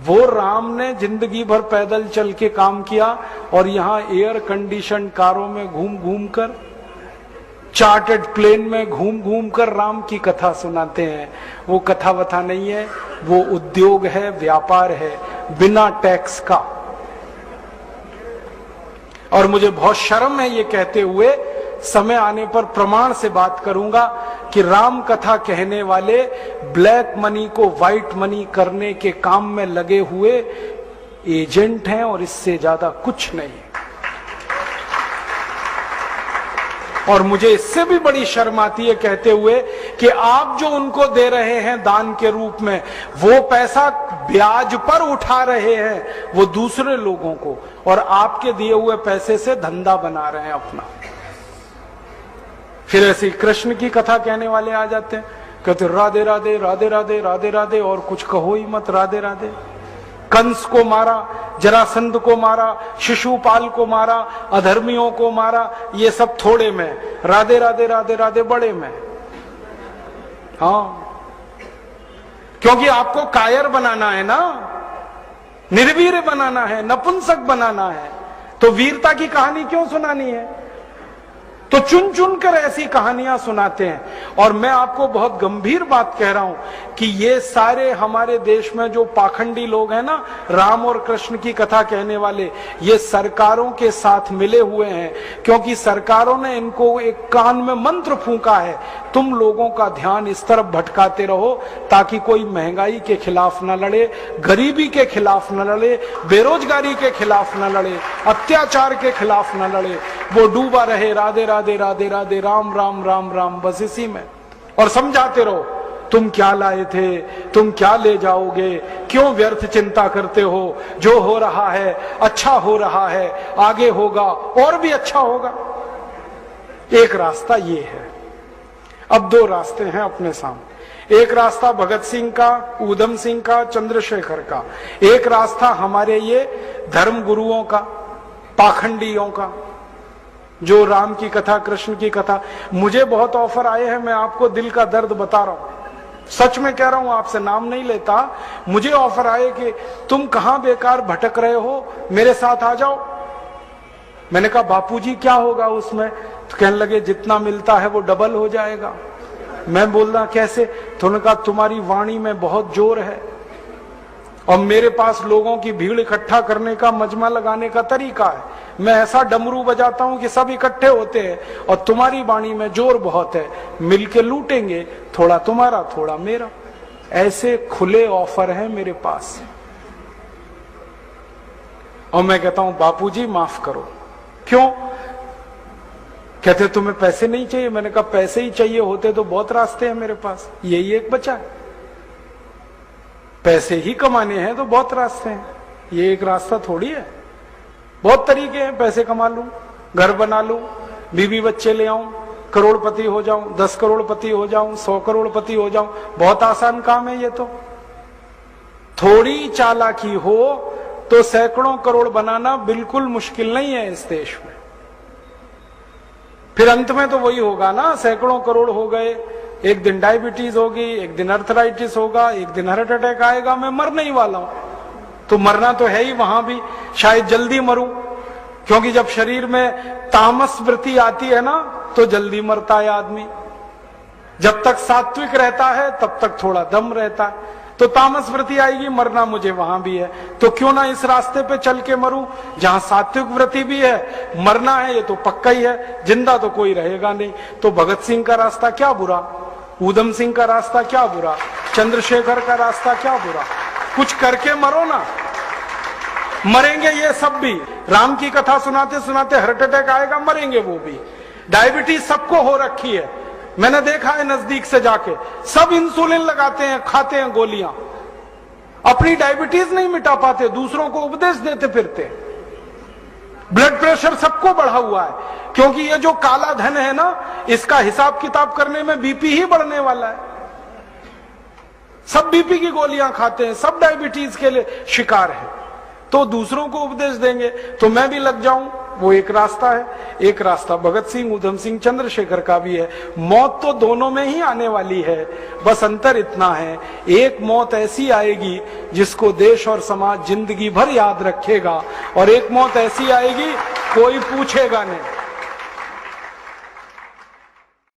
वो राम ने जिंदगी भर पैदल चल के काम किया और यहां एयर कंडीशन कारों में घूम घूम कर, चार्टर्ड प्लेन में घूम घूम कर राम की कथा सुनाते हैं। वो कथा वथा नहीं है, वो उद्योग है, व्यापार है, बिना टैक्स का। और मुझे बहुत शर्म है ये कहते हुए, समय आने पर प्रमाण से बात करूंगा कि राम कथा कहने वाले ब्लैक मनी को व्हाइट मनी करने के काम में लगे हुए एजेंट हैं और इससे ज्यादा कुछ नहीं। और मुझे इससे भी बड़ी शर्म आती है कहते हुए कि आप जो उनको दे रहे हैं दान के रूप में, वो पैसा ब्याज पर उठा रहे हैं वो दूसरे लोगों को, और आपके दिए हुए पैसे से धंधा बना रहे हैं अपना। फिर ऐसी कृष्ण की कथा कहने वाले आ जाते हैं, कहते राधे राधे राधे राधे राधे राधे, और कुछ कहो ही मत, राधे राधे। कंस को मारा, जरासंध को मारा, शिशुपाल को मारा, अधर्मियों को मारा, ये सब थोड़े में, राधे राधे राधे राधे बड़े में। हाँ, क्योंकि आपको कायर बनाना है ना, निर्वीर बनाना है, नपुंसक बनाना है, तो वीरता की कहानी क्यों सुनानी है? तो चुन चुन कर ऐसी कहानियां सुनाते हैं। और मैं आपको बहुत गंभीर बात कह रहा हूं कि ये सारे हमारे देश में जो पाखंडी लोग हैं ना, राम और कृष्ण की कथा कहने वाले, ये सरकारों के साथ मिले हुए हैं, क्योंकि सरकारों ने इनको एक कान में मंत्र फूंका है, तुम लोगों का ध्यान इस तरफ भटकाते रहो ताकि कोई महंगाई के खिलाफ न लड़े, गरीबी के खिलाफ न लड़े, बेरोजगारी के खिलाफ न लड़े, अत्याचार के खिलाफ न लड़े, वो डूबा रहे राधे राधे राधे राधे राम राम राम राम, बस इसी में। और समझाते रहो, तुम क्या लाए थे, तुम क्या ले जाओगे, क्यों व्यर्थ चिंता करते हो, जो हो रहा है अच्छा हो रहा है, आगे होगा और भी अच्छा होगा। एक रास्ता ये है। अब दो रास्ते हैं अपने सामने, एक रास्ता भगत सिंह का, ऊधम सिंह का, चंद्रशेखर का, एक रास्ता हमारे ये धर्म गुरुओं का, पाखंडियों का, जो राम की कथा, कृष्ण की कथा। मुझे बहुत ऑफर आए हैं, मैं आपको दिल का दर्द बता रहा हूं, सच में कह रहा हूं, आपसे नाम नहीं लेता। मुझे ऑफर आए कि तुम कहां बेकार भटक रहे हो, मेरे साथ आ जाओ। मैंने कहा बापूजी क्या होगा उसमें? तो कहने लगे जितना मिलता है वो डबल हो जाएगा। मैं बोल रहा कैसे? तो उन्होंने कहा तुम्हारी वाणी में बहुत जोर है और मेरे पास लोगों की भीड़ इकट्ठा करने का, मजमा लगाने का तरीका है। मैं ऐसा डमरू बजाता हूं कि सब इकट्ठे होते हैं और तुम्हारी वाणी में जोर बहुत है, मिलके लूटेंगे, थोड़ा तुम्हारा थोड़ा मेरा। ऐसे खुले ऑफर हैं मेरे पास। और मैं कहता हूं बापूजी माफ करो। क्यों? कहते तुम्हें पैसे नहीं चाहिए। मैंने कहा पैसे ही चाहिए होते तो बहुत रास्ते हैं मेरे पास, यही एक बचा है। पैसे ही कमाने हैं तो बहुत रास्ते हैं, ये एक रास्ता थोड़ी है। बहुत तरीके हैं, पैसे कमा लूं, घर बना लूं, बीवी बच्चे ले आऊं, करोड़पति हो जाऊं, 10 करोड़पति हो जाऊं, 100 करोड़पति हो जाऊं। बहुत आसान काम है ये तो। थोड़ी चालाकी हो तो सैकड़ों करोड़ बनाना बिल्कुल मुश्किल नहीं है इस देश में। फिर अंत में तो वही होगा ना, सैकड़ों करोड़ हो गए, एक दिन डायबिटीज होगी, एक दिन अर्थराइटिस होगा, एक दिन हार्ट अटैक आएगा, मैं मरने ही वाला हूं। तो मरना तो है ही, वहां भी शायद जल्दी मरूं, क्योंकि जब शरीर में तामस वृत्ति आती है ना तो जल्दी मरता है आदमी। जब तक सात्विक रहता है तब तक थोड़ा दम रहता है, तो तामस वृत्ति आएगी, मरना मुझे वहां भी है। तो क्यों ना इस रास्ते पे चल के मरूं जहां सात्विक वृत्ति भी है, मरना है ये तो पक्का ही है, जिंदा तो कोई रहेगा नहीं। तो भगत सिंह का रास्ता क्या बुरा, ऊधम सिंह का रास्ता क्या बुरा, चंद्रशेखर का रास्ता क्या बुरा? कुछ करके मरो ना। मरेंगे ये सब भी, राम की कथा सुनाते सुनाते हार्ट अटैक आएगा, मरेंगे वो भी। डायबिटीज सबको हो रखी है, मैंने देखा है नजदीक से जाके, सब इंसुलिन लगाते हैं, खाते हैं गोलियां, अपनी डायबिटीज नहीं मिटा पाते, दूसरों को उपदेश देते फिरते। ब्लड प्रेशर सबको बढ़ा हुआ है, क्योंकि ये जो काला धन है ना, इसका हिसाब किताब करने में बीपी ही बढ़ने वाला है। सब बीपी की गोलियां खाते हैं, सब डायबिटीज के लिए शिकार है, तो दूसरों को उपदेश देंगे। तो मैं भी लग जाऊं वो एक रास्ता है। एक रास्ता भगत सिंह, उधम सिंह, चंद्रशेखर का भी है। मौत तो दोनों में ही आने वाली है, बस अंतर इतना है, एक मौत ऐसी आएगी जिसको देश और समाज जिंदगी भर याद रखेगा, और एक मौत ऐसी आएगी कोई पूछेगा नहीं।